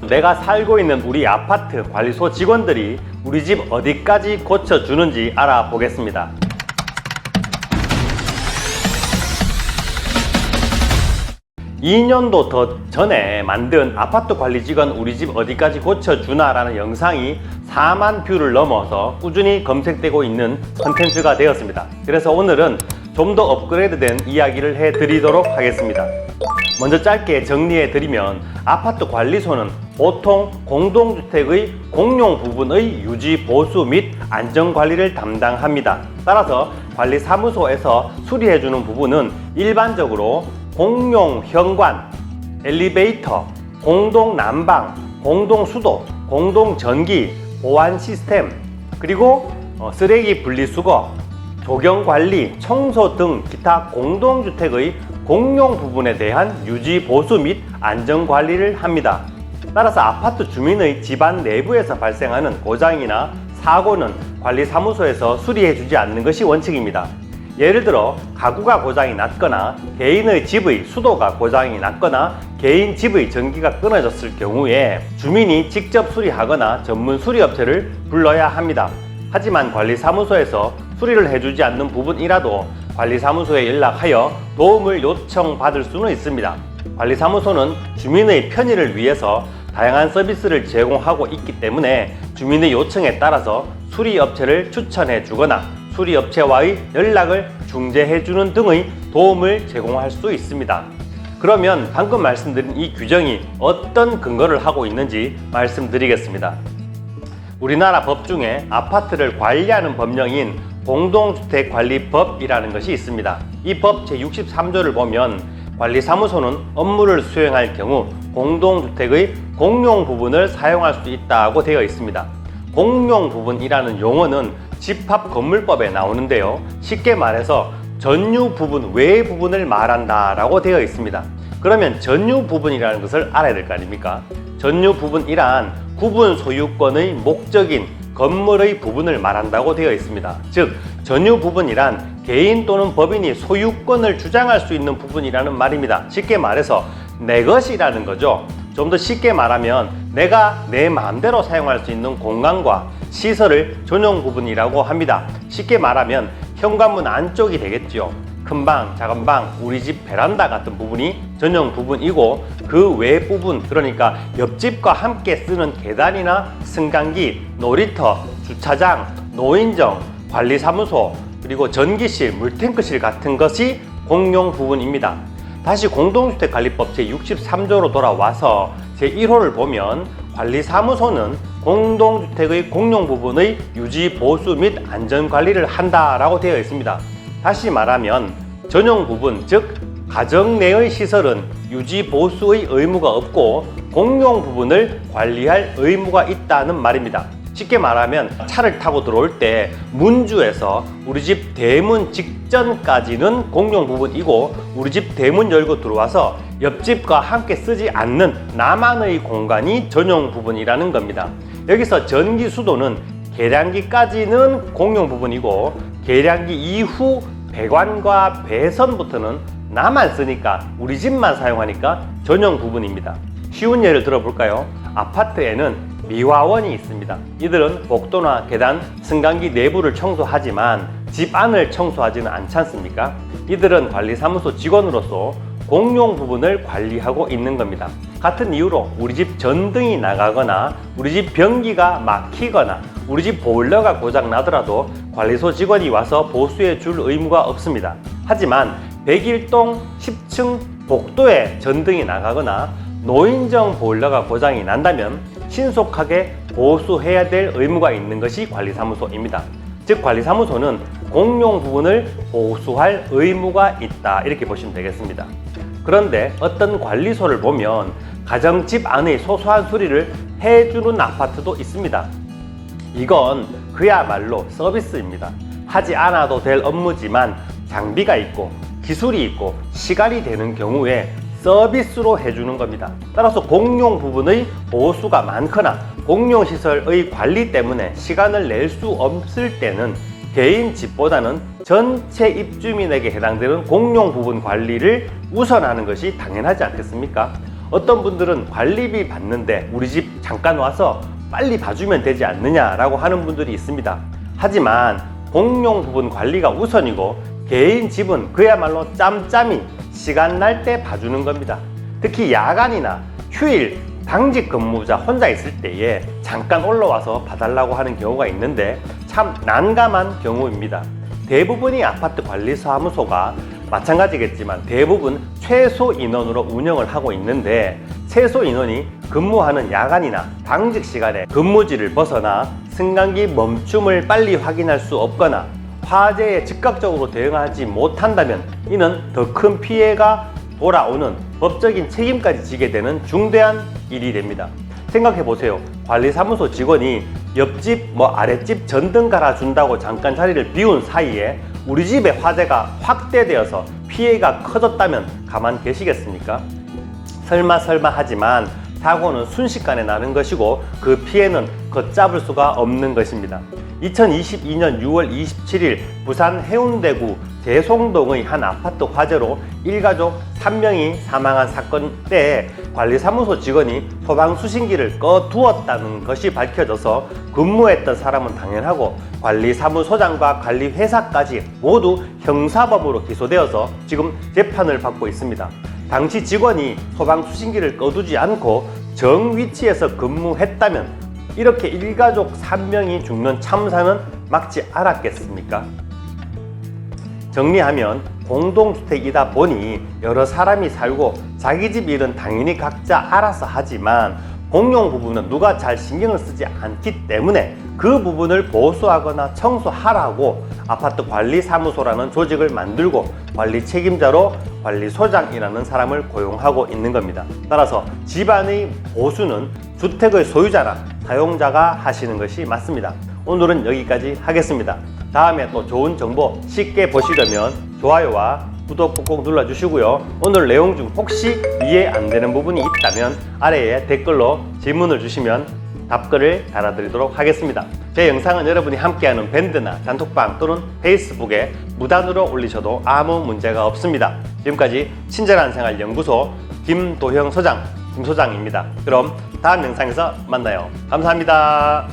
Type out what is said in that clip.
내가 살고 있는 우리 아파트 관리소 직원들이 우리 집 어디까지 고쳐주는지 알아보겠습니다. 2년도 더 전에 만든 아파트 관리 직원 우리 집 어디까지 고쳐주나 라는 영상이 4만 뷰를 넘어서 꾸준히 검색되고 있는 컨텐츠가 되었습니다. 그래서 오늘은 좀 더 업그레이드된 이야기를 해드리도록 하겠습니다. 먼저 짧게 정리해드리면 아파트 관리소는 보통 공동주택의 공용 부분의 유지, 보수 및 안전관리를 담당합니다. 따라서 관리사무소에서 수리해주는 부분은 일반적으로 공용 현관, 엘리베이터, 공동 난방, 공동 수도, 공동 전기, 보안 시스템, 그리고 쓰레기 분리수거, 조경관리, 청소 등 기타 공동주택의 공용 부분에 대한 유지, 보수 및 안전관리를 합니다. 따라서 아파트 주민의 집안 내부에서 발생하는 고장이나 사고는 관리사무소에서 수리해주지 않는 것이 원칙입니다. 예를 들어 가구가 고장이 났거나 개인의 집의 수도가 고장이 났거나 개인 집의 전기가 끊어졌을 경우에 주민이 직접 수리하거나 전문 수리업체를 불러야 합니다. 하지만 관리사무소에서 수리를 해주지 않는 부분이라도 관리사무소에 연락하여 도움을 요청받을 수는 있습니다. 관리사무소는 주민의 편의를 위해서 다양한 서비스를 제공하고 있기 때문에 주민의 요청에 따라서 수리업체를 추천해 주거나 수리업체와의 연락을 중재해 주는 등의 도움을 제공할 수 있습니다. 그러면 방금 말씀드린 이 규정이 어떤 근거를 하고 있는지 말씀드리겠습니다. 우리나라 법 중에 아파트를 관리하는 법령인 공동주택관리법이라는 것이 있습니다. 이 법 제63조를 보면 관리사무소는 업무를 수행할 경우 공동주택의 공용 부분을 사용할 수 있다고 되어 있습니다. 공용 부분이라는 용어는 집합건물법에 나오는데요. 쉽게 말해서 전유 부분, 외 부분을 말한다 라고 되어 있습니다. 그러면 전유 부분이라는 것을 알아야 될 거 아닙니까? 전유 부분이란 구분 소유권의 목적인 건물의 부분을 말한다고 되어 있습니다. 즉, 전유 부분이란 개인 또는 법인이 소유권을 주장할 수 있는 부분이라는 말입니다. 쉽게 말해서 내 것이라는 거죠. 좀 더 쉽게 말하면 내가 내 마음대로 사용할 수 있는 공간과 시설을 전용 부분이라고 합니다. 쉽게 말하면 현관문 안쪽이 되겠죠. 큰 방, 작은 방, 우리 집 베란다 같은 부분이 전용 부분이고 그 외 부분, 그러니까 옆집과 함께 쓰는 계단이나 승강기, 놀이터, 주차장, 노인정, 관리사무소, 그리고 전기실, 물탱크실 같은 것이 공용 부분입니다. 다시 공동주택관리법 제63조로 돌아와서 제1호를 보면 관리사무소는 공동주택의 공용 부분의 유지, 보수 및 안전관리를 한다라고 되어 있습니다. 다시 말하면 전용 부분, 즉 가정 내의 시설은 유지, 보수의 의무가 없고 공용 부분을 관리할 의무가 있다는 말입니다. 쉽게 말하면 차를 타고 들어올 때 문주에서 우리 집 대문 직전까지는 공용 부분이고 우리 집 대문 열고 들어와서 옆집과 함께 쓰지 않는 나만의 공간이 전용 부분이라는 겁니다. 여기서 전기 수도는 계량기까지는 공용 부분이고 계량기 이후 배관과 배선부터는 나만 쓰니까 우리 집만 사용하니까 전용 부분입니다. 쉬운 예를 들어볼까요? 아파트에는 미화원이 있습니다. 이들은 복도나 계단, 승강기 내부를 청소하지만 집 안을 청소하지는 않지 않습니까? 이들은 관리사무소 직원으로서 공용 부분을 관리하고 있는 겁니다. 같은 이유로 우리 집 전등이 나가거나 우리 집 변기가 막히거나 우리 집 보일러가 고장 나더라도 관리소 직원이 와서 보수해 줄 의무가 없습니다. 하지만 101동 10층 복도에 전등이 나가거나 노인정 보일러가 고장이 난다면 신속하게 보수해야 될 의무가 있는 것이 관리사무소입니다. 즉 관리사무소는 공용 부분을 보수할 의무가 있다, 이렇게 보시면 되겠습니다. 그런데 어떤 관리소를 보면 가정집 안의 소소한 수리를 해주는 아파트도 있습니다. 이건 그야말로 서비스입니다. 하지 않아도 될 업무지만 장비가 있고 기술이 있고 시간이 되는 경우에 서비스로 해주는 겁니다. 따라서 공용 부분의 보수가 많거나 공용시설의 관리 때문에 시간을 낼 수 없을 때는 개인 집보다는 전체 입주민에게 해당되는 공용 부분 관리를 우선하는 것이 당연하지 않겠습니까? 어떤 분들은 관리비 받는데 우리 집 잠깐 와서 빨리 봐주면 되지 않느냐라고 하는 분들이 있습니다. 하지만 공용 부분 관리가 우선이고 개인 집은 그야말로 짬짬이 시간 날 때 봐주는 겁니다. 특히 야간이나 휴일, 당직 근무자 혼자 있을 때에 잠깐 올라와서 봐달라고 하는 경우가 있는데 참 난감한 경우입니다. 대부분의 아파트 관리사무소가 마찬가지겠지만 대부분 최소 인원으로 운영을 하고 있는데 최소 인원이 근무하는 야간이나 당직 시간에 근무지를 벗어나 승강기 멈춤을 빨리 확인할 수 없거나 화재에 즉각적으로 대응하지 못한다면 이는 더 큰 피해가 돌아오는 법적인 책임까지 지게 되는 중대한 일이 됩니다. 생각해 보세요. 관리사무소 직원이 옆집 아랫집 전등 갈아준다고 잠깐 자리를 비운 사이에 우리 집의 화재가 확대되어서 피해가 커졌다면 가만 계시겠습니까? 설마 하지만 사고는 순식간에 나는 것이고 그 피해는 걷잡을 수가 없는 것입니다. 2022년 6월 27일 부산 해운대구 대송동의 한 아파트 화재로 일가족 3명이 사망한 사건 때 관리사무소 직원이 소방 수신기를 꺼두었다는 것이 밝혀져서 근무했던 사람은 당연하고 관리사무소장과 관리회사까지 모두 형사범으로 기소되어서 지금 재판을 받고 있습니다. 당시 직원이 소방 수신기를 꺼두지 않고 정 위치에서 근무했다면 이렇게 일가족 3명이 죽는 참사는 막지 않았겠습니까? 정리하면 공동주택이다 보니 여러 사람이 살고 자기 집 일은 당연히 각자 알아서 하지만 공용 부분은 누가 잘 신경을 쓰지 않기 때문에 그 부분을 보수하거나 청소하라고 아파트 관리사무소라는 조직을 만들고 관리 책임자로 관리소장이라는 사람을 고용하고 있는 겁니다. 따라서 집안의 보수는 주택의 소유자나 사용자가 하시는 것이 맞습니다. 오늘은 여기까지 하겠습니다. 다음에 또 좋은 정보 쉽게 보시려면 좋아요와 구독 꾹꾹 눌러주시고요. 오늘 내용 중 혹시 이해 안 되는 부분이 있다면 아래에 댓글로 질문을 주시면 답글을 달아드리도록 하겠습니다. 제 영상은 여러분이 함께하는 밴드나 단톡방 또는 페이스북에 무단으로 올리셔도 아무 문제가 없습니다. 지금까지 친절한 생활 연구소 김도형 소장, 김 소장입니다. 그럼 다음 영상에서 만나요. 감사합니다.